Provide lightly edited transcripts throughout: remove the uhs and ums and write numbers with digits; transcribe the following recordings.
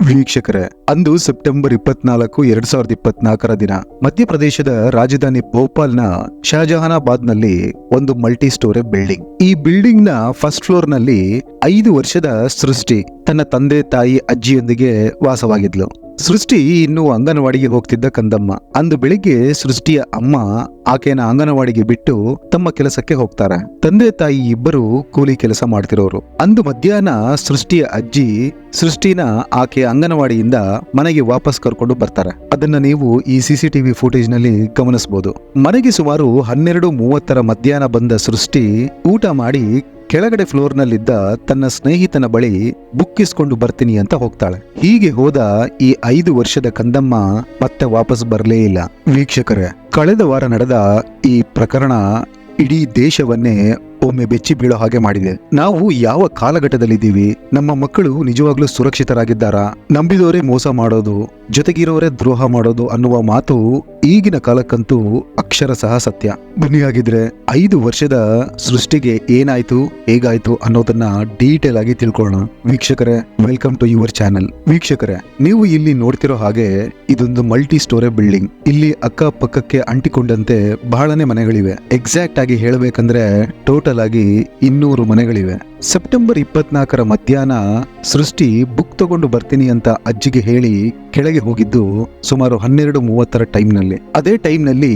ವೀಕ್ಷಕರೇ, ಅಂದು ಸೆಪ್ಟೆಂಬರ್ 24, 2024 ದಿನ ಮಧ್ಯಪ್ರದೇಶದ ರಾಜಧಾನಿ ಭೋಪಾಲ್ನ ಶಹಜಹಾನಾಬಾದ್ನಲ್ಲಿ ಒಂದು ಮಲ್ಟಿ ಸ್ಟೋರಿ ಬಿಲ್ಡಿಂಗ್. ಈ ಬಿಲ್ಡಿಂಗ್ ನ ಫಸ್ಟ್ ಫ್ಲೋರ್ ನಲ್ಲಿ 5 ವರ್ಷದ ಸೃಷ್ಟಿ ತನ್ನ ತಂದೆ ತಾಯಿ ಅಜ್ಜಿಯೊಂದಿಗೆ ವಾಸವಾಗಿದ್ಲು. ಸೃಷ್ಟಿ ಇನ್ನು ಅಂಗನವಾಡಿಗೆ ಹೋಗ್ತಿದ್ದ ಕಂದಮ್ಮ. ಅಂದು ಬೆಳಿಗ್ಗೆ ಸೃಷ್ಟಿಯ ಅಮ್ಮ ಆಕೆನ ಅಂಗನವಾಡಿಗೆ ಬಿಟ್ಟು ತಮ್ಮ ಕೆಲಸಕ್ಕೆ ಹೋಗ್ತಾರೆ. ತಂದೆ ತಾಯಿ ಇಬ್ಬರು ಕೂಲಿ ಕೆಲಸ ಮಾಡ್ತಿರೋರು. ಅಂದು ಮಧ್ಯಾಹ್ನ ಸೃಷ್ಟಿಯ ಅಜ್ಜಿ ಸೃಷ್ಟಿನ ಆಕೆ ಅಂಗನವಾಡಿಯಿಂದ ಮನೆಗೆ ವಾಪಸ್ ಕರ್ಕೊಂಡು ಬರ್ತಾರೆ. ಅದನ್ನ ನೀವು ಈ CCTV ಫುಟೇಜ್ ನಲ್ಲಿ ಗಮನಿಸಬಹುದು. ಮನೆಗೆ ಸುಮಾರು 12:30 ಮಧ್ಯಾಹ್ನ ಬಂದ ಸೃಷ್ಟಿ ಊಟ ಮಾಡಿ ಕೆಳಗಡೆ ಫ್ಲೋರ್ ನಲ್ಲಿದ್ದ ತನ್ನ ಸ್ನೇಹಿತನ ಬಳಿ ಬುಕ್ಕಿಸ್ಕೊಂಡು ಬರ್ತೀನಿ ಅಂತ ಹೋಗ್ತಾಳೆ. ಹೀಗೆ ಹೋದ ಈ 5 ವರ್ಷದ ಕಂದಮ್ಮ ಮತ್ತೆ ವಾಪಸ್ ಬರಲೇ ಇಲ್ಲ. ವೀಕ್ಷಕರೇ, ಕಳೆದ ವಾರ ನಡೆದ ಈ ಪ್ರಕರಣ ಇಡೀ ದೇಶವನ್ನೇ ಒಮ್ಮೆ ಬೆಚ್ಚಿ ಬೀಳೋ ಹಾಗೆ ಮಾಡಿದೆ. ನಾವು ಯಾವ ಕಾಲಘಟ್ಟದಲ್ಲಿದ್ದೀವಿ? ನಮ್ಮ ಮಕ್ಕಳು ನಿಜವಾಗ್ಲೂ ಸುರಕ್ಷಿತರಾಗಿದ್ದಾರಾ? ನಂಬಿದವರೇ ಮೋಸ ಮಾಡೋದು, ಜೊತೆಗಿರೋರೇ ದ್ರೋಹ ಮಾಡೋದು ಅನ್ನುವ ಮಾತು ಈಗಿನ ಕಾಲಕ್ಕಂತೂ ಅಕ್ಷರಶಃ ಸತ್ಯ. ಬನ್ನಿ ಹಾಗಿದ್ರೆ 5 ವರ್ಷದ ಸೃಷ್ಟಿಗೆ ಏನಾಯ್ತು, ಹೇಗಾಯ್ತು ಅನ್ನೋದನ್ನ ಡೀಟೇಲ್ ಆಗಿ ತಿಳ್ಕೊಳ್ಳೋಣ. ವೀಕ್ಷಕರೇ, ವೆಲ್ಕಮ್ ಟು ಯುವರ್ ಚಾನೆಲ್. ವೀಕ್ಷಕರೇ, ನೀವು ಇಲ್ಲಿ ನೋಡ್ತಿರೋ ಹಾಗೆ ಇದೊಂದು ಮಲ್ಟಿ ಸ್ಟೋರಿ ಬಿಲ್ಡಿಂಗ್. ಇಲ್ಲಿ ಅಕ್ಕಪಕ್ಕಕ್ಕೆ ಅಂಟಿಕೊಂಡಂತೆ ಬಹಳನೇ ಮನೆಗಳಿವೆ. ಎಕ್ಸಾಕ್ಟ್ ಆಗಿ ಹೇಳಬೇಕಂದ್ರೆ ಟೋಟಲ್ ಆಗಿ 200 ಮನೆಗಳಿವೆ. ಸೆಪ್ಟೆಂಬರ್ 24 ಮಧ್ಯಾಹ್ನ ಸೃಷ್ಟಿ ಬುಕ್ ತಗೊಂಡು ಬರ್ತೀನಿ ಅಂತ ಅಜ್ಜಿಗೆ ಹೇಳಿ ಕೆಳಗೆ ಹೋಗಿದ್ದು ಸುಮಾರು 12:30 ಟೈಮ್ನಲ್ಲಿ. ಅದೇ ಟೈಮ್ನಲ್ಲಿ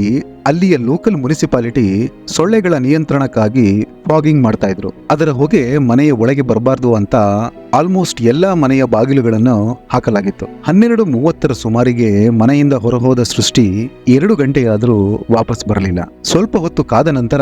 ಅಲ್ಲಿಯ ಲೋಕಲ್ ಮುನಿಸಿಪಾಲಿಟಿ ಸೊಳ್ಳೆಗಳ ನಿಯಂತ್ರಣಕ್ಕಾಗಿ ಫಾಗಿಂಗ್ ಮಾಡ್ತಾ ಇದ್ರು. ಅದರ ಹೊಗೆ ಮನೆಯ ಒಳಗೆ ಬರಬಾರ್ದು ಅಂತ ಆಲ್ಮೋಸ್ಟ್ ಎಲ್ಲಾ ಮನೆಯ ಬಾಗಿಲುಗಳನ್ನು ಹಾಕಲಾಗಿತ್ತು. 12:30 ಸುಮಾರಿಗೆ ಮನೆಯಿಂದ ಹೊರಹೋದ ಸೃಷ್ಟಿ 2 ಗಂಟೆಯಾದ್ರೂ ವಾಪಸ್ ಬರಲಿಲ್ಲ. ಸ್ವಲ್ಪ ಹೊತ್ತು ಕಾದ ನಂತರ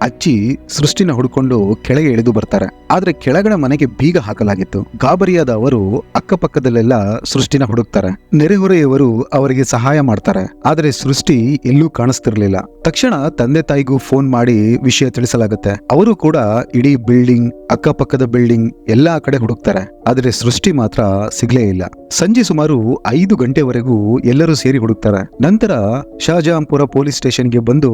ಅಜ್ಜಿ ಸೃಷ್ಟಿನ ಹುಡುಕೊಂಡು ಕೆಳಗೆ ಇಳಿದು ಬರ್ತಾರೆ. ಆದ್ರೆ ಕೆಳಗಡೆ ಮನೆಗೆ ಬೀಗ ಹಾಕಲಾಗಿತ್ತು. ಗಾಬರಿಯಾದ ಅವರು ಅಕ್ಕಪಕ್ಕದಲ್ಲೆಲ್ಲ ಸೃಷ್ಟಿನ ಹುಡುಕ್ತಾರೆ. ನೆರೆಹೊರೆಯವರು ಅವರಿಗೆ ಸಹಾಯ ಮಾಡ್ತಾರೆ. ಆದ್ರೆ ಸೃಷ್ಟಿ ಎಲ್ಲೂ ಕಾಣಿಸ್ತಿರ್ಲಿಲ್ಲ. ತಕ್ಷಣ ತಂದೆ ತಾಯಿಗೂ ಫೋನ್ ಮಾಡಿ ವಿಷಯ ತಿಳಿಸಲಾಗುತ್ತೆ. ಅವರು ಕೂಡ ಇಡೀ ಬಿಲ್ಡಿಂಗ್, ಅಕ್ಕಪಕ್ಕದ ಬಿಲ್ಡಿಂಗ್ ಎಲ್ಲಾ ಕಡೆ ಹುಡುಕ್ತಾರೆ. ಆದ್ರೆ ಸೃಷ್ಟಿ ಮಾತ್ರ ಸಿಗ್ಲೇ ಇಲ್ಲ. ಸಂಜೆ ಸುಮಾರು 5 ಗಂಟೆವರೆಗೂ ಎಲ್ಲರೂ ಸೇರಿ ಹುಡುಕ್ತಾರೆ. ನಂತರ ಶಹಜಹಾನ್ಪುರ ಪೊಲೀಸ್ ಸ್ಟೇಷನ್ಗೆ ಬಂದು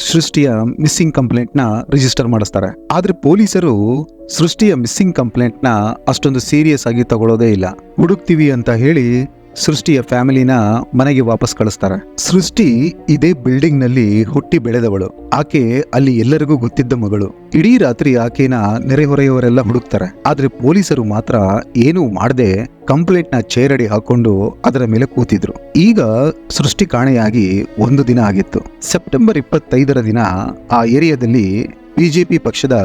ಸೃಷ್ಟಿಯ ಮಿಸ್ಸಿಂಗ್ ಕಂಪ್ಲೇಂಟ್ ನ ರಿಜಿಸ್ಟರ್ ಮಾಡಿಸ್ತಾರೆ. ಆದ್ರೆ ಪೊಲೀಸರು ಸೃಷ್ಟಿಯ ಮಿಸ್ಸಿಂಗ್ ಕಂಪ್ಲೇಂಟ್ ನ ಅಷ್ಟೊಂದು ಸೀರಿಯಸ್ ಆಗಿ ತಗೊಳ್ಳೋದೇ ಇಲ್ಲ. ಹುಡುಕ್ತಿವಿ ಅಂತ ಹೇಳಿ ಸೃಷ್ಟಿಯ ಫ್ಯಾಮಿಲಿನ ಮನೆಗೆ ವಾಪಸ್ ಕಳಿಸ್ತಾರೆ. ಸೃಷ್ಟಿ ಇದೇ ಬಿಲ್ಡಿಂಗ್ ನಲ್ಲಿ ಹುಟ್ಟಿ ಬೆಳೆದವಳು. ಆಕೆ ಅಲ್ಲಿ ಎಲ್ಲರಿಗೂ ಗೊತ್ತಿದ್ದ ಮಗಳು. ಇಡೀ ರಾತ್ರಿ ಆಕೆನ ನೆರೆಹೊರೆಯವರೆಲ್ಲ ಹುಡುಕ್ತಾರೆ. ಆದ್ರೆ ಪೊಲೀಸರು ಮಾತ್ರ ಏನೂ ಮಾಡದೆ ಕಂಪ್ಲೇಂಟ್ ನ ಚೇರಡಿ ಹಾಕೊಂಡು ಅದರ ಮೇಲೆ ಕೂತಿದ್ರು. ಈಗ ಸೃಷ್ಟಿ ಕಾಣೆಯಾಗಿ 1 ದಿನ ಆಗಿತ್ತು. ಸೆಪ್ಟೆಂಬರ್ 25 ದಿನ ಆ ಏರಿಯಾದಲ್ಲಿ ಬಿಜೆಪಿ ಪಕ್ಷದ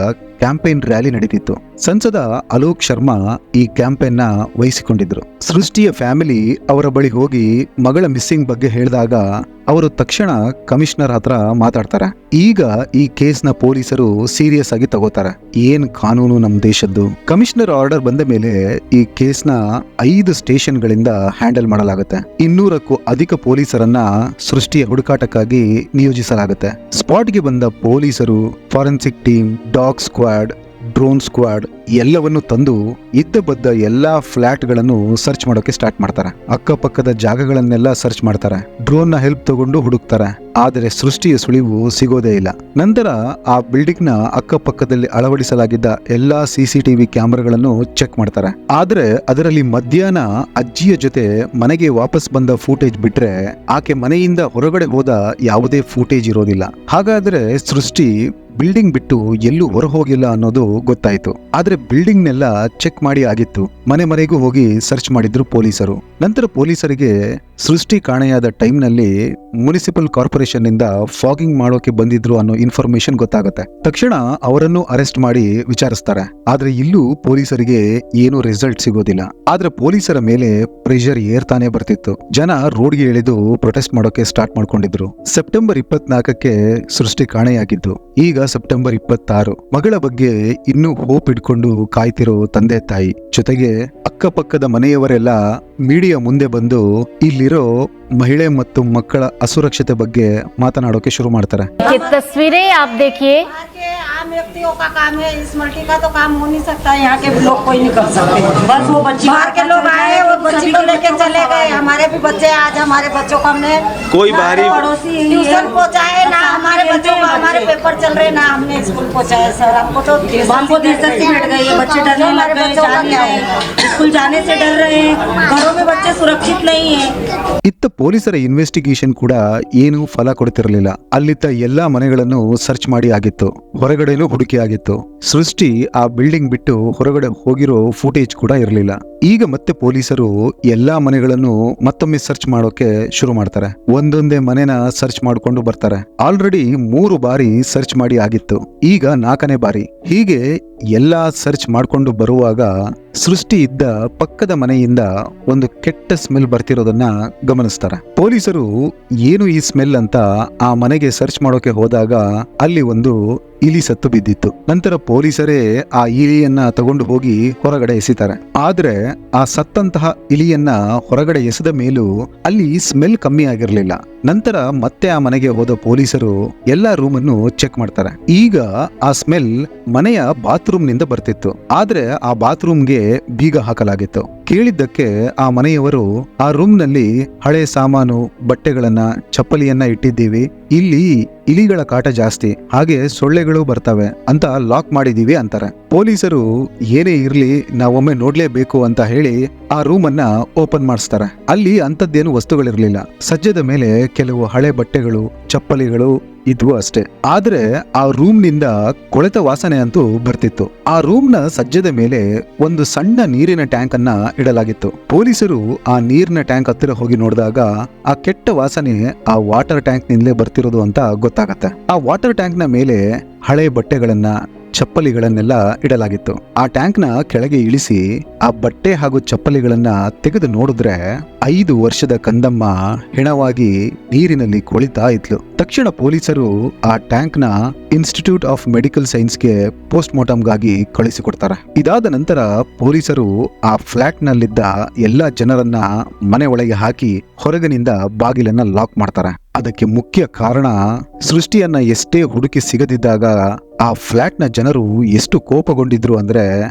ಕ್ಯಾಂಪೇನ್ ರ್ಯಾಲಿ ನಡೀತಿತ್ತು. ಸಂಸದ ಅಲೋಕ್ ಶರ್ಮಾ ಈ ಕ್ಯಾಂಪೇನ್ ನ ವಹಿಸಿಕೊಂಡಿದ್ರು. ಸೃಷ್ಟಿಯ ಫ್ಯಾಮಿಲಿ ಅವರ ಬಳಿ ಹೋಗಿ ಮಗಳ ಮಿಸ್ಸಿಂಗ್ ಬಗ್ಗೆ ಹೇಳಿದಾಗ ಅವರು ತಕ್ಷಣ ಕಮಿಷನರ್ ಹತ್ರ ಮಾತಾಡ್ತಾರೆ. ಈಗ ಈ ಕೇಸ್ ನ ಪೊಲೀಸರು ಸೀರಿಯಸ್ ಆಗಿ ತಗೋತಾರೆ. ಏನ್ ಕಾನೂನು ನಮ್ ದೇಶದ್ದು. ಕಮಿಷನರ್ ಆರ್ಡರ್ ಬಂದ ಮೇಲೆ ಈ ಕೇಸ್ ನ 5 ಸ್ಟೇಷನ್ ಗಳಿಂದ ಹ್ಯಾಂಡಲ್ ಮಾಡಲಾಗುತ್ತೆ. 200ಕ್ಕೂ ಅಧಿಕ ಪೊಲೀಸರನ್ನ ಸೃಷ್ಟಿಯ ಹುಡುಕಾಟಕ್ಕಾಗಿ ನಿಯೋಜಿಸಲಾಗುತ್ತೆ. ಸ್ಪಾಟ್ಗೆ ಬಂದ ಪೊಲೀಸರು, forensic team, dog squad, drone squad ಎಲ್ಲವನ್ನು ತಂದು ಇದ್ದ ಬದ್ದ ಎಲ್ಲಾ ಫ್ಲಾಟ್ ಗಳನ್ನು ಸರ್ಚ್ ಮಾಡೋಕೆ ಸ್ಟಾರ್ಟ್ ಮಾಡ್ತಾರೆ. ಅಕ್ಕಪಕ್ಕದ ಜಾಗಗಳನ್ನೆಲ್ಲ ಸರ್ಚ್ ಮಾಡ್ತಾರೆ. ಡ್ರೋನ್ ನ ಹೆಲ್ಪ್ ತಗೊಂಡು ಹುಡುಕ್ತಾರೆ. ಆದರೆ ಸೃಷ್ಟಿಯ ಸುಳಿವು ಸಿಗೋದೇ ಇಲ್ಲ. ನಂತರ ಆ ಬಿಲ್ಡಿಂಗ್ ನ ಅಕ್ಕಪಕ್ಕದಲ್ಲಿ ಅಳವಡಿಸಲಾಗಿದ್ದ ಎಲ್ಲಾ CCTV ಕ್ಯಾಮೆರಾಗಳನ್ನು ಚೆಕ್ ಮಾಡ್ತಾರೆ. ಆದ್ರೆ ಅದರಲ್ಲಿ ಮಧ್ಯಾಹ್ನ ಅಜ್ಜಿಯ ಜೊತೆ ಮನೆಗೆ ವಾಪಸ್ ಬಂದ ಫೂಟೇಜ್ ಬಿಟ್ರೆ ಆಕೆ ಮನೆಯಿಂದ ಹೊರಗಡೆ ಹೋದ ಯಾವುದೇ ಫೂಟೇಜ್ ಇರೋದಿಲ್ಲ. ಹಾಗಾದ್ರೆ ಸೃಷ್ಟಿ ಬಿಲ್ಡಿಂಗ್ ಬಿಟ್ಟು ಎಲ್ಲೂ ಹೊರ ಹೋಗಿಲ್ಲ ಅನ್ನೋದು ಗೊತ್ತಾಯ್ತು. ಆದ್ರೆ ಬಿಲ್ಡಿಂಗ್ ನೆಲ್ಲ ಚೆಕ್ ಮಾಡಿ ಆಗಿತ್ತು. ಮನೆ ಮನೆಗೂ ಹೋಗಿ ಸರ್ಚ್ ಮಾಡಿದ್ರು ಪೊಲೀಸರು. ನಂತರ ಪೊಲೀಸರಿಗೆ ಸೃಷ್ಟಿ ಕಾಣೆಯಾದ ಟೈಮ್ ನಲ್ಲಿ ಮುನಿಸಿಪಲ್ ಕಾರ್ಪೊರೇಷನ್ ನಿಂದ ಫಾಗಿಂಗ್ ಮಾಡೋಕೆ ಬಂದಿದ್ರು ಅನ್ನೋ ಇನ್ಫಾರ್ಮೇಶನ್ ಗೊತ್ತಾಗುತ್ತೆ. ತಕ್ಷಣ ಅವರನ್ನು ಅರೆಸ್ಟ್ ಮಾಡಿ ವಿಚಾರಿಸ್ತಾರೆ. ಆದ್ರೆ ಇಲ್ಲೂ ಪೊಲೀಸರಿಗೆ ಏನು ರಿಸಲ್ಟ್ ಸಿಗೋದಿಲ್ಲ. ಆದ್ರೆ ಪೊಲೀಸರ ಮೇಲೆ ಪ್ರೆಷರ್ ಏರ್ತಾನೆ ಬರ್ತಿತ್ತು. ಜನ ರೋಡ್ಗೆ ಇಳಿದು ಪ್ರೊಟೆಸ್ಟ್ ಮಾಡೋಕೆ ಸ್ಟಾರ್ಟ್ ಮಾಡ್ಕೊಂಡಿದ್ರು. ಸೆಪ್ಟೆಂಬರ್ 24ಕ್ಕೆ ಸೃಷ್ಟಿ ಕಾಣೆಯಾಗಿದ್ದು. ಈಗ ಸೆಪ್ಟೆಂಬರ್ 26. ಮಗಳ ಬಗ್ಗೆ ಇನ್ನೂ ಹೋಪ್ ಇಟ್ಕೊಂಡು ಕಾಯ್ತಿರೋ ತಂದೆ ತಾಯಿ ಜೊತೆಗೆ ಅಕ್ಕಪಕ್ಕದ ಮನೆಯವರೆಲ್ಲ ಮೀಡಿಯಾ ಮುಂದೆ ಬಂದು ಇಲ್ಲಿರೋ ಮಹಿಳೆ ಮತ್ತು ಮಕ್ಕಳ ಅಸುರಕ್ಷತೆ ಬಗ್ಗೆ ಮಾತನಾಡೋಕೆ ಶುರು ಮಾಡ್ತಾರೆ. तस्वीरें आप देखिए, आम व्यक्तियों का काम है, इस मल्टी का तो काम हो नहीं सकता। यहाँ के लोग कोई नहीं कर सकते। बस वो बच्ची बाहर के लोग आए, वो बच्ची को लेके चले गए। हमारे भी बच्चे, आज हमारे बच्चों को हमने कोई बाहरी पड़ोसी ट्यूशन पहुँचाए ना, हमारे हमारे बच्चों को हमारे पेपर चल रहे ना हमने स्कूल पहुंचाया सर हमको तो हमको देशभक्ति से बैठ गई है, बच्चे डरने लग गए, जा नहीं रहे हैं, स्कूल जाने से डर रहे हैं, घरों में बच्चे सुरक्षित नहीं है। ಇತ್ತ ಪೊಲೀಸರ ಇನ್ವೆಸ್ಟಿಗೇಷನ್ ಕೂಡ ಏನು ಫಲ ಕೊಡ್ತಿರಲಿಲ್ಲ. ಅಲ್ಲಿದ್ದ ಎಲ್ಲಾ ಮನೆಗಳನ್ನು ಸರ್ಚ್ ಮಾಡಿ ಆಗಿತ್ತು, ಹೊರಗಡೆನೂ ಹುಡುಕಿ ಆಗಿತ್ತು. ಸೃಷ್ಟಿ ಆ ಬಿಲ್ಡಿಂಗ್ ಬಿಟ್ಟು ಹೊರಗಡೆ ಹೋಗಿರೋ ಫುಟೇಜ್ ಕೂಡ ಇರಲಿಲ್ಲ. ಈಗ ಮತ್ತೆ ಪೊಲೀಸರು ಎಲ್ಲಾ ಮನೆಗಳನ್ನು ಮತ್ತೊಮ್ಮೆ ಸರ್ಚ್ ಮಾಡೋಕೆ ಶುರು ಮಾಡ್ತಾರೆ. ಒಂದೊಂದೇ ಮನೆನ ಸರ್ಚ್ ಮಾಡ್ಕೊಂಡು ಬರ್ತಾರೆ. ಆಲ್ರೆಡಿ 3 ಬಾರಿ ಸರ್ಚ್ ಮಾಡಿ ಆಗಿತ್ತು, ಈಗ 4ನೇ ಬಾರಿ. ಹೀಗೆ ಎಲ್ಲಾ ಸರ್ಚ್ ಮಾಡ್ಕೊಂಡು ಬರುವಾಗ ಸೃಷ್ಟಿ ಇದ್ದ ಪಕ್ಕದ ಮನೆಯಿಂದ ಒಂದು ಕೆಟ್ಟ ಸ್ಮೆಲ್ ಬರ್ತಿರೋದನ್ನ ಗಮನಿಸ್ತಾರೆ. ಪೊಲೀಸರು ಏನು ಈ ಸ್ಮೆಲ್ ಅಂತ ಆ ಮನೆಗೆ ಸರ್ಚ್ ಮಾಡೋಕೆ ಹೋದಾಗ ಅಲ್ಲಿ ಒಂದು ಇಲಿ ಸತ್ತು ಬಿದ್ದಿತ್ತು. ನಂತರ ಪೊಲೀಸರೇ ಆ ಇಲಿಯನ್ನ ತಗೊಂಡು ಹೋಗಿ ಹೊರಗಡೆ ಎಸಿತಾರೆ. ಆದ್ರೆ ಆ ಸತ್ತಂತಹ ಇಲಿಯನ್ನ ಹೊರಗಡೆ ಎಸೆದ ಮೇಲೂ ಅಲ್ಲಿ ಸ್ಮೆಲ್ ಕಮ್ಮಿ ಆಗಿರ್ಲಿಲ್ಲ. ನಂತರ ಮತ್ತೆ ಆ ಮನೆಗೆ ಹೋದ ಪೊಲೀಸರು ಎಲ್ಲಾ ರೂಮನ್ನು ಚೆಕ್ ಮಾಡ್ತಾರೆ. ಈಗ ಆ ಸ್ಮೆಲ್ ಮನೆಯ ಬಾತ್ರೂಮ್ ನಿಂದ ಬರ್ತಿತ್ತು. ಆದ್ರೆ ಆ ಬಾತ್ರೂಮ್ಗೆ ಬೀಗ ಹಾಕಲಾಗಿತ್ತು. ಕೇಳಿದ್ದಕ್ಕೆ ಆ ಮನೆಯವರು ಆ ರೂಮ್ ನಲ್ಲಿ ಹಳೆ ಸಾಮಾನು, ಬಟ್ಟೆಗಳನ್ನ, ಚಪ್ಪಲಿಯನ್ನ ಇಟ್ಟಿದ್ದೀವಿ, ಇಲ್ಲಿ ಇಲಿಗಳ ಕಾಟ ಜಾಸ್ತಿ, ಹಾಗೆ ಸೊಳ್ಳೆಗಳು ಬರ್ತವೆ ಅಂತ ಲಾಕ್ ಮಾಡಿದೀವಿ ಅಂತಾರೆ. ಪೊಲೀಸರು ಏನೇ ಇರ್ಲಿ ನಾವೊಮ್ಮೆ ನೋಡ್ಲೇಬೇಕು ಅಂತ ಹೇಳಿ ಆ ರೂಮ್ ಅನ್ನ ಓಪನ್ ಮಾಡಿಸ್ತಾರೆ. ಅಲ್ಲಿ ಅಂತದ್ದೇನು ವಸ್ತುಗಳಿರ್ಲಿಲ್ಲ. ಸಜ್ಜದ ಮೇಲೆ ಕೆಲವು ಹಳೆ ಬಟ್ಟೆಗಳು, ಚಪ್ಪಲಿಗಳು ಇದ್ವು ಅಷ್ಟೇ. ಆದ್ರೆ ಆ ರೂಮ್ ನಿಂದ ಕೊಳೆತ ವಾಸನೆ ಅಂತೂ ಬರ್ತಿತ್ತು. ಆ ರೂಮ್ ನ ಸಜ್ಜದ ಮೇಲೆ ಒಂದು ಸಣ್ಣ ನೀರಿನ ಟ್ಯಾಂಕ್ ಅನ್ನ ಇಡಲಾಗಿತ್ತು. ಪೊಲೀಸರು ಆ ನೀರಿನ ಟ್ಯಾಂಕ್ ಹತ್ತಿರ ಹೋಗಿ ನೋಡಿದಾಗ ಆ ಕೆಟ್ಟ ವಾಸನೆ ಆ ವಾಟರ್ ಟ್ಯಾಂಕ್ ನಿಂದಲೇ ಬರ್ತಿರೋದು ಅಂತ ಗೊತ್ತಾಗತ್ತೆ. ಆ ವಾಟರ್ ಟ್ಯಾಂಕ್ ನ ಮೇಲೆ ಹಳೆ ಬಟ್ಟೆಗಳನ್ನ, ಚಪ್ಪಲಿಗಳನ್ನೆಲ್ಲ ಇಡಲಾಗಿತ್ತು. ಆ ಟ್ಯಾಂಕ್ ನ ಕೆಳಗೆ ಇಳಿಸಿ ಆ ಬಟ್ಟೆ ಹಾಗೂ ಚಪ್ಪಲಿಗಳನ್ನ ತೆಗೆದು ನೋಡಿದ್ರೆ 5 ವರ್ಷದ ಕಂದಮ್ಮ ಹೆಣವಾಗಿ ನೀರಿನಲ್ಲಿ ಕೊಳಿತಾ ಇದ್ಲು. ತಕ್ಷಣ ಪೊಲೀಸರು ಆ ಟ್ಯಾಂಕ್ ನ ಇನ್ಸ್ಟಿಟ್ಯೂಟ್ ಆಫ್ ಮೆಡಿಕಲ್ ಸೈನ್ಸ್ಗೆ ಪೋಸ್ಟ್ ಮಾರ್ಟಮ್ಗಾಗಿ ಕಳಿಸಿಕೊಡ್ತಾರೆ. ಇದಾದ ನಂತರ ಪೊಲೀಸರು ಆ ಫ್ಲಾಟ್ ನಲ್ಲಿದ್ದ ಎಲ್ಲಾ ಜನರನ್ನ ಮನೆ ಒಳಗೆ ಹಾಕಿ ಹೊರಗಿನಿಂದ ಬಾಗಿಲನ್ನ ಲಾಕ್ ಮಾಡ್ತಾರೆ. ಅದಕ್ಕೆ ಮುಖ್ಯ ಕಾರಣ ಸೃಷ್ಟಿಯನ್ನ ಎಷ್ಟೇ ಹುಡುಕಿ ಸಿಗದಿದ್ದಾಗ ಆ ಫ್ಲಾಟ್ ನ ಜನರು ಎಷ್ಟು ಕೋಪಗೊಂಡಿದ್ರು ಅಂದ್ರೆ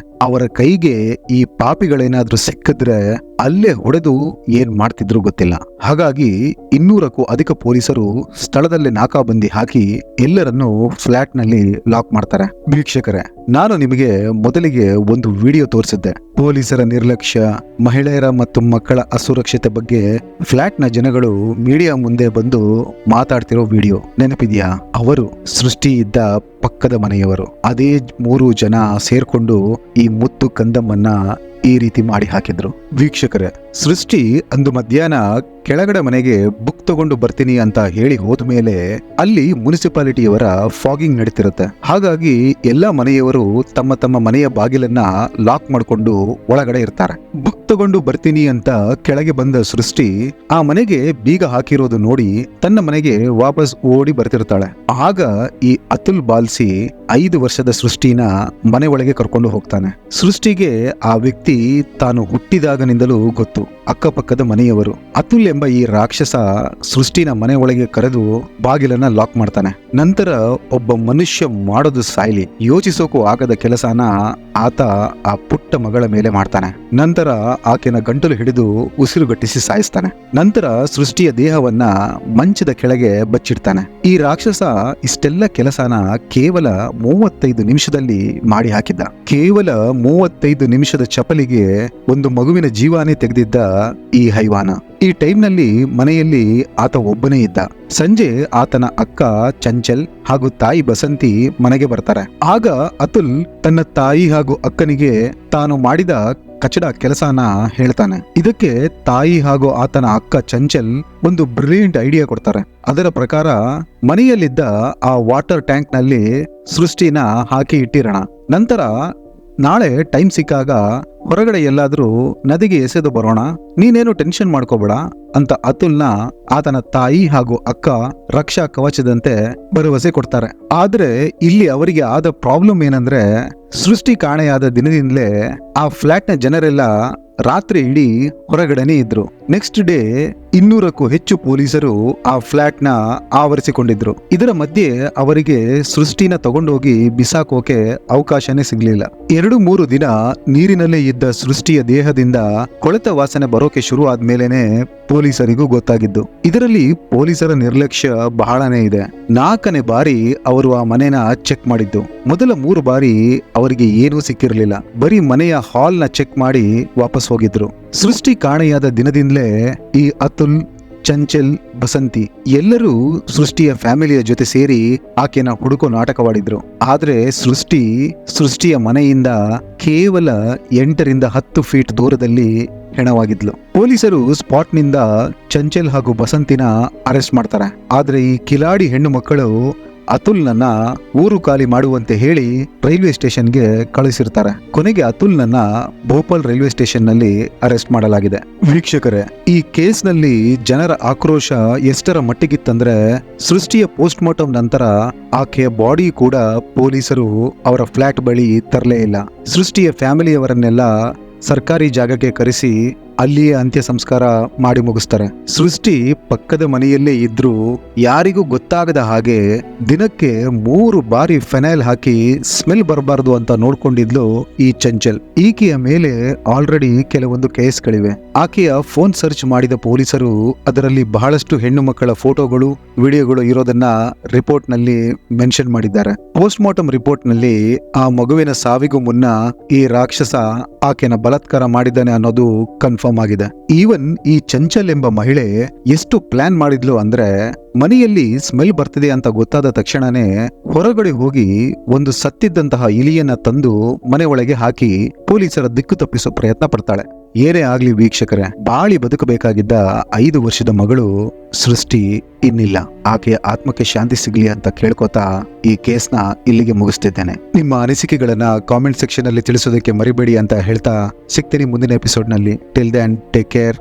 ಅವರ ಕೈಗೆ ಈ ಪಾಪಿಗಳೇನಾದ್ರೂ ಸಿಕ್ಕಿದ್ರೆ ಅಲ್ಲೇ ಹೊಡೆದು ಏನ್ ಮಾಡ್ತಿದ್ರು ಗೊತ್ತಿಲ್ಲ. ಹಾಗಾಗಿ 200ಕ್ಕೂ ಅಧಿಕ ಪೊಲೀಸರು ಸ್ಥಳದಲ್ಲೇ ನಾಕಾಬಂದಿ ಹಾಕಿ ಎಲ್ಲರನ್ನೂ ಫ್ಲಾಟ್ ನಲ್ಲಿ ಲಾಕ್ ಮಾಡ್ತಾರೆ. ವೀಕ್ಷಕರೇ, ನಾನು ನಿಮಗೆ ಮೊದಲಿಗೆ ಒಂದು ವಿಡಿಯೋ ತೋರಿಸಿದ್ದೆ. ಪೊಲೀಸರ ನಿರ್ಲಕ್ಷ್ಯ, ಮಹಿಳೆಯರ ಮತ್ತು ಮಕ್ಕಳ ಅಸುರಕ್ಷತೆ ಬಗ್ಗೆ ಫ್ಲಾಟ್ ನ ಜನಗಳು ಮೀಡಿಯಾ ಮುಂದೆ ಬಂದು ಮಾತಾಡ್ತಿರೋ ವಿಡಿಯೋ ನೆನಪಿದ್ಯಾ? ಅವರು ಸೃಷ್ಟಿ ಇದ್ದ ಪಕ್ಕದ ಮನೆಯವರು. ಅದೇ 3 ಜನ ಸೇರ್ಕೊಂಡು ಈ ಮುತ್ತು ಕಂದಮ್ಮನ್ನ ಈ ರೀತಿ ಮಾಡಿ ಹಾಕಿದ್ರು. ವೀಕ್ಷಕರೇ, ಸೃಷ್ಟಿ ಅಂದು ಮಧ್ಯಾಹ್ನ ಕೆಳಗಡೆ ಮನೆಗೆ ಬುಕ್ ತಗೊಂಡು ಬರ್ತೀನಿ ಅಂತ ಹೇಳಿ ಹೋದ್ಮೇಲೆ ಅಲ್ಲಿ ಮುನ್ಸಿಪಾಲಿಟಿಯವರ ಫಾಗಿಂಗ್ ನಡೀತಿರುತ್ತೆ. ಹಾಗಾಗಿ ಎಲ್ಲಾ ಮನೆಯವರು ತಮ್ಮ ತಮ್ಮ ಮನೆಯ ಬಾಗಿಲನ್ನ ಲಾಕ್ ಮಾಡ್ಕೊಂಡು ಒಳಗಡೆ ಇರ್ತಾರೆ. ಬುಕ್ ತಗೊಂಡು ಬರ್ತೀನಿ ಅಂತ ಕೆಳಗೆ ಬಂದ ಸೃಷ್ಟಿ ಆ ಮನೆಗೆ ಬೀಗ ಹಾಕಿರೋದು ನೋಡಿ ತನ್ನ ಮನೆಗೆ ವಾಪಸ್ ಓಡಿ ಬರ್ತಿರ್ತಾಳೆ. ಆಗ ಈ ಅತುಲ್ ಬಾಲ್ಸಿ 5 ವರ್ಷದ ಸೃಷ್ಟಿನ ಮನೆ ಒಳಗೆ ಕರ್ಕೊಂಡು ಹೋಗ್ತಾನೆ. ಸೃಷ್ಟಿಗೆ ಆ ವ್ಯಕ್ತಿ ತಾನು ಹುಟ್ಟಿದಾಗನಿಂದಲೂ ಗೊತ್ತು. ಅಕ್ಕಪಕ್ಕದ ಮನೆಯವರು. ಅತುಲ್ ಎಂಬ ಈ ರಾಕ್ಷಸ ಸೃಷ್ಟಿನ ಮನೆ ಒಳಗೆ ಕರೆದು ಬಾಗಿಲನ್ನ ಲಾಕ್ ಮಾಡ್ತಾನೆ. ನಂತರ ಒಬ್ಬ ಮನುಷ್ಯ ಮಾಡೋದು ಸಾಯ್ಲಿ, ಯೋಚಿಸೋಕು ಆಗದ ಕೆಲಸನ ಆತ ಆ ಪುಟ್ಟ ಮಗಳ ಮೇಲೆ ಮಾಡ್ತಾನೆ. ನಂತರ ಆಕೆನ ಗಂಟಲು ಹಿಡಿದು ಉಸಿರುಗಟ್ಟಿಸಿ ಸಾಯಿಸ್ತಾನೆ. ನಂತರ ಸೃಷ್ಟಿಯ ದೇಹವನ್ನ ಮಂಚದ ಕೆಳಗೆ ಬಚ್ಚಿಡ್ತಾನೆ. ಈ ರಾಕ್ಷಸ ಇಷ್ಟೆಲ್ಲ ಕೆಲಸನ ಕೇವಲ 35 ನಿಮಿಷದಲ್ಲಿ ಮಾಡಿ ಹಾಕಿದ್ದ. ಕೇವಲ 35 ನಿಮಿಷದ ಚಪಲಿಗೆ ಒಂದು ಮಗುವಿನ ಜೀವಾನೇ ತೆಗೆದಿದ್ದ ಈ ಹೈವಾನ. ಈ ಟೈಮ್ನಲ್ಲಿ ಮನೆಯಲ್ಲಿ ಆತ ಒಬ್ಬನೇ ಇದ್ದ. ಸಂಜೆ ಆತನ ಅಕ್ಕ ಚಂಚಲ್ ಹಾಗೂ ತಾಯಿ ಬಸಂತಿ ಮನೆಗೆ ಬರ್ತಾರೆ. ಆಗ ಅತುಲ್ ತನ್ನ ತಾಯಿ ಹಾಗೂ ಅಕ್ಕನಿಗೆ ತಾನು ಮಾಡಿದ ಕಚಡ ಕೆಲಸನ ಹೇಳ್ತಾನೆ. ಇದಕ್ಕೆ ತಾಯಿ ಹಾಗೂ ಆತನ ಅಕ್ಕ ಚಂಚಲ್ ಒಂದು ಬ್ರಿಲಿಯಂಟ್ ಐಡಿಯಾ ಕೊಡ್ತಾರೆ. ಅದರ ಪ್ರಕಾರ ಮನೆಯಲ್ಲಿದ್ದ ಆ ವಾಟರ್ ಟ್ಯಾಂಕ್ ನಲ್ಲಿ ಸೃಷ್ಟಿನ ಹಾಕಿ ಇಟ್ಟಿರೋಣ. ನಂತರ ನಾಳೆ ಟೈಮ್ ಸಿಕ್ಕಾಗ ಹೊರಗಡೆ ಎಲ್ಲಾದ್ರೂ ನದಿಗೆ ಎಸೆದು ಬರೋಣ, ನೀನೇನು ಟೆನ್ಷನ್ ಮಾಡ್ಕೋಬೇಡ ಅಂತ ಅತುಲ್ನ ಆತನ ತಾಯಿ ಹಾಗೂ ಅಕ್ಕ ರಕ್ಷಾ ಕವಚದಂತೆ ಭರವಸೆ ಕೊಡ್ತಾರೆ. ಆದ್ರೆ ಇಲ್ಲಿ ಅವರಿಗೆ ಆದ ಪ್ರಾಬ್ಲಮ್ ಏನಂದ್ರೆ, ಸೃಷ್ಟಿ ಕಾಣೆಯಾದ ದಿನದಿಂದಲೇ ಆ ಫ್ಲಾಟ್ ನ ಜನರೆಲ್ಲ ರಾತ್ರಿ ಇಡೀ ಹೊರಗಡೆನೇ ಇದ್ರು. ನೆಕ್ಸ್ಟ್ ಡೇ 200ಕ್ಕೂ ಹೆಚ್ಚು ಪೊಲೀಸರು ಆ ಫ್ಲಾಟ್ ನ ಆವರಿಸಿಕೊಂಡಿದ್ರು. ಇದರ ಮಧ್ಯೆ ಅವರಿಗೆ ಸೃಷ್ಟಿನ ತಗೊಂಡೋಗಿ ಬಿಸಾಕೋಕೆ ಅವಕಾಶನೇ ಸಿಗ್ಲಿಲ್ಲ. 2-3 ದಿನ ನೀರಿನಲ್ಲೇ ಇದ್ದ ಸೃಷ್ಟಿಯ ದೇಹದಿಂದ ಕೊಳೆತ ವಾಸನೆ ಬರೋಕೆ ಶುರು ಆದ್ಮೇಲೆನೆ ಪೊಲೀಸರಿಗೂ ಗೊತ್ತಾಗಿದ್ದು. ಇದರಲ್ಲಿ ಪೊಲೀಸರ ನಿರ್ಲಕ್ಷ್ಯ ಬಹಳನೇ ಇದೆ. 4ನೇ ಬಾರಿ ಅವರು ಆ ಮನೆನ ಚೆಕ್ ಮಾಡಿದ್ದು. ಮೊದಲ 3 ಬಾರಿ ಅವರಿಗೆ ಏನೂ ಸಿಕ್ಕಿರಲಿಲ್ಲ. ಬರೀ ಮನೆಯ ಹಾಲ್ನ ಚೆಕ್ ಮಾಡಿ ವಾಪಸ್ ಹೋಗಿದ್ರು. ಸೃಷ್ಟಿ ಕಾಣೆಯಾದ ದಿನದಿಂದಲೇ ಈ ಅತುಲ್, ಚಂಚಲ್, ಬಸಂತಿ ಎಲ್ಲರೂ ಸೃಷ್ಟಿಯ ಫ್ಯಾಮಿಲಿಯ ಜೊತೆ ಸೇರಿ ಆಕೆನ ಹುಡುಕೋ ನಾಟಕವಾಡಿದ್ರು. ಆದ್ರೆ ಸೃಷ್ಟಿಯ ಮನೆಯಿಂದ ಕೇವಲ 8ರಿಂದ 10 ಫೀಟ್ ದೂರದಲ್ಲಿ ಹೆಣವಾಗಿದ್ಲು. ಪೊಲೀಸರು ಸ್ಪಾಟ್ನಿಂದ ಚಂಚಲ್ ಹಾಗೂ ಬಸಂತಿನ ಅರೆಸ್ಟ್ ಮಾಡ್ತಾರೆ. ಆದ್ರೆ ಈ ಕಿಲಾಡಿ ಹೆಣ್ಣು ಮಕ್ಕಳು ಅತುಲ್ನನ್ನ ಊರು ಖಾಲಿ ಮಾಡುವಂತೆ ಹೇಳಿ ರೈಲ್ವೆ ಸ್ಟೇಷನ್ಗೆ ಕಳಿಸಿರ್ತಾರೆ. ಕೊನೆಗೆ ಅತುಲ್ನನ್ನ ಭೋಪಾಲ್ ರೈಲ್ವೆ ಸ್ಟೇಷನ್ ನಲ್ಲಿ ಅರೆಸ್ಟ್ ಮಾಡಲಾಗಿದೆ. ವೀಕ್ಷಕರೇ, ಈ ಕೇಸ್ನಲ್ಲಿ ಜನರ ಆಕ್ರೋಶ ಎಷ್ಟರ ಮಟ್ಟಿಗಿತ್ತಂದ್ರೆ ಸೃಷ್ಟಿಯ ಪೋಸ್ಟ್ ಮಾರ್ಟಮ್ ನಂತರ ಆಕೆಯ ಬಾಡಿ ಕೂಡ ಪೊಲೀಸರು ಅವರ ಫ್ಲಾಟ್ ಬಳಿ ತರಲೇ ಇಲ್ಲ. ಸೃಷ್ಟಿಯ ಫ್ಯಾಮಿಲಿಯವರನ್ನೆಲ್ಲ ಸರ್ಕಾರಿ ಜಾಗಕ್ಕೆ ಕರೆಸಿ ಅಲ್ಲಿಯೇ ಅಂತ್ಯ ಸಂಸ್ಕಾರ ಮಾಡಿ ಮುಗಿಸ್ತಾರೆ. ಸೃಷ್ಟಿ ಪಕ್ಕದ ಮನೆಯಲ್ಲೇ ಇದ್ರೂ ಯಾರಿಗೂ ಗೊತ್ತಾಗದ ಹಾಗೆ ದಿನಕ್ಕೆ 3 ಬಾರಿ ಫೆನೈಲ್ ಹಾಕಿ ಸ್ಮೆಲ್ ಬರಬಾರ್ದು ಅಂತ ನೋಡ್ಕೊಂಡಿದ್ಲು ಈ ಚಂಚಲ್. ಈಕೆಯ ಮೇಲೆ ಆಲ್ರೆಡಿ ಕೆಲವೊಂದು ಕೇಸ್ಗಳಿವೆ. ಆಕೆಯ ಫೋನ್ ಸರ್ಚ್ ಮಾಡಿದ ಪೊಲೀಸರು ಅದರಲ್ಲಿ ಬಹಳಷ್ಟು ಹೆಣ್ಣು ಮಕ್ಕಳ ಫೋಟೋಗಳು, ವಿಡಿಯೋಗಳು ಇರೋದನ್ನ ರಿಪೋರ್ಟ್ ನಲ್ಲಿ ಮೆನ್ಷನ್ ಮಾಡಿದ್ದಾರೆ. ಪೋಸ್ಟ್ ಮಾರ್ಟಮ್ ರಿಪೋರ್ಟ್ ನಲ್ಲಿ ಆ ಮಗುವಿನ ಸಾವಿಗೂ ಮುನ್ನ ಈ ರಾಕ್ಷಸ ಆಕೆನ ಬಲಾತ್ಕಾರ ಮಾಡಿದ್ದಾನೆ ಅನ್ನೋದು ಕನ್ಫರ್ಮ್ ಆಗಿದೆ. ಈವನ್ ಈ ಚಂಚಲ್ ಎಂಬ ಮಹಿಳೆ ಎಷ್ಟು ಪ್ಲಾನ್ ಮಾಡಿದ್ಲು ಅಂದ್ರೆ, ಮನೆಯಲ್ಲಿ ಸ್ಮೆಲ್ ಬರ್ತಿದೆ ಅಂತ ಗೊತ್ತಾದ ತಕ್ಷಣನೇ ಹೊರಗಡೆ ಹೋಗಿ ಒಂದು ಸತ್ತಿದ್ದಂತಹ ಇಲಿಯನ್ನ ತಂದು ಮನೆ ಒಳಗೆ ಹಾಕಿ ಪೊಲೀಸರ ದಿಕ್ಕು ತಪ್ಪಿಸೋ ಪ್ರಯತ್ನ ಪಡ್ತಾಳೆ. ಏನೇ ಆಗ್ಲಿ ವೀಕ್ಷಕರೇ, ಬಾಳಿ ಬದುಕಬೇಕಾಗಿದ್ದ 5 ವರ್ಷದ ಮಗಳು ಸೃಷ್ಟಿ ಇನ್ನಿಲ್ಲ. ಆಕೆಯ ಆತ್ಮಕ್ಕೆ ಶಾಂತಿ ಸಿಗ್ಲಿ ಅಂತ ಕೇಳ್ಕೊತಾ ಈ ಕೇಸ್ನ ಇಲ್ಲಿಗೆ ಮುಗಿಸ್ತಿದ್ದೇನೆ. ನಿಮ್ಮ ಅನಿಸಿಕೆಗಳನ್ನ ಕಾಮೆಂಟ್ ಸೆಕ್ಷನ್ ಅಲ್ಲಿ ತಿಳಿಸೋದಕ್ಕೆ ಮರಿಬೇಡಿ ಅಂತ ಹೇಳ್ತಾ ಸಿಗ್ತೀನಿ ಮುಂದಿನ ಎಪಿಸೋಡ್ ನಲ್ಲಿ. Till then take care.